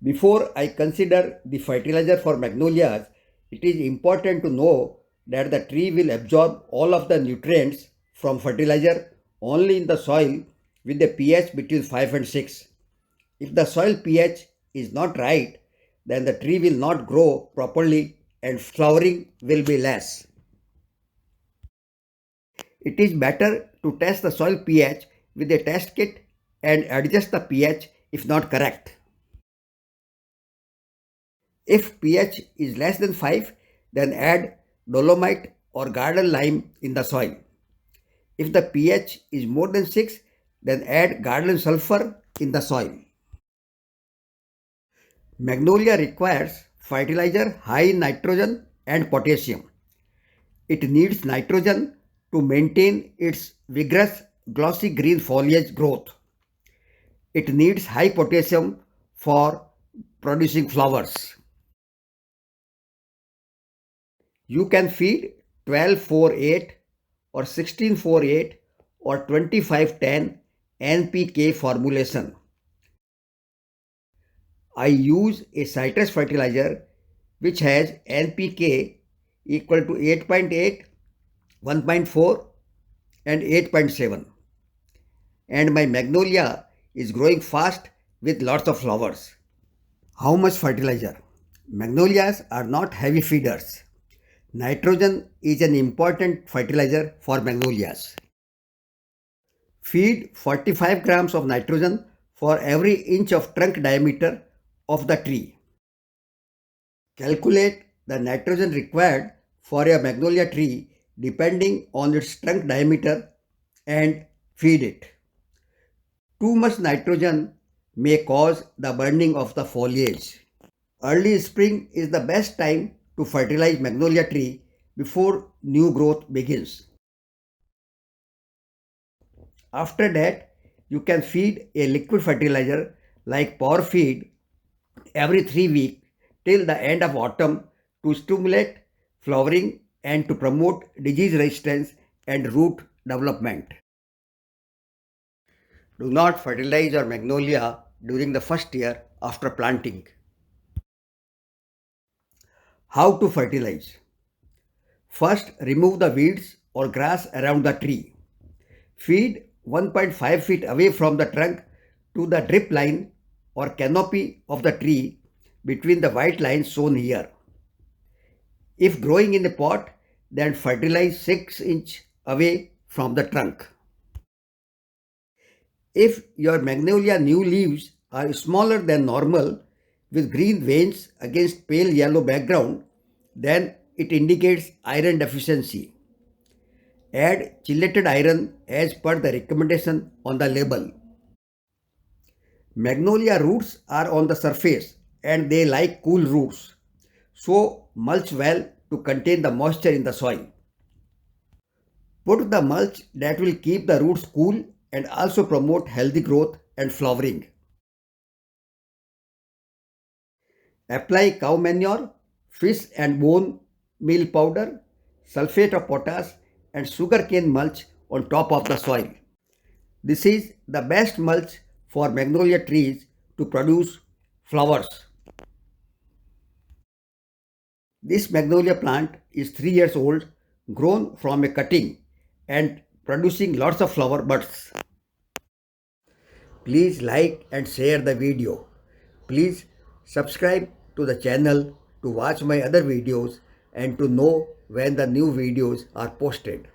Before I consider the fertilizer for magnolias, it is important to know that the tree will absorb all of the nutrients from fertilizer only in the soil with a pH between 5 and 6. If the soil pH is not right, then the tree will not grow properly and flowering will be less. It is better to test the soil pH with a test kit and adjust the pH if not correct. If pH is less than 5, then add dolomite or garden lime in the soil. If the pH is more than 6, then add garden sulfur in the soil. Magnolia requires fertilizer high in nitrogen and potassium. It needs nitrogen to maintain its vigorous glossy green foliage growth. It needs high potassium for producing flowers. You can feed 12-4-8 or 16-4-8 or 25-10 NPK formulation. I use a citrus fertilizer which has NPK equal to 8.8, 1.4 and 8.7. And my magnolia is growing fast with lots of flowers. How much fertilizer? Magnolias are not heavy feeders. Nitrogen is an important fertilizer for magnolias. Feed 45 grams of nitrogen for every inch of trunk diameter of the tree. Calculate the nitrogen required for a magnolia tree depending on its trunk diameter and feed it. Too much nitrogen may cause the burning of the foliage. Early spring is the best time to fertilize magnolia tree before new growth begins. After that, you can feed a liquid fertilizer like power feed every 3 weeks till the end of autumn to stimulate flowering and to promote disease resistance and root development. Do not fertilize your magnolia during the first year after planting. How to fertilize? First, remove the weeds or grass around the tree. Feed 1.5 feet away from the trunk to the drip line or canopy of the tree between the white lines shown here. If growing in a pot, then fertilize 6 inches away from the trunk. If your magnolia new leaves are smaller than normal with green veins against pale yellow background, then it indicates iron deficiency. Add chelated iron as per the recommendation on the label. Magnolia roots are on the surface and they like cool roots, so mulch well to contain the moisture in the soil. Put the mulch that will keep the roots cool and also promote healthy growth and flowering. Apply cow manure, fish and bone meal powder, sulfate of potash and sugarcane mulch on top of the soil. This is the best mulch for magnolia trees to produce flowers. This magnolia plant is 3 years old, grown from a cutting and producing lots of flower buds. Please like and share the video. Please subscribe to the channel to watch my other videos and to know when the new videos are posted.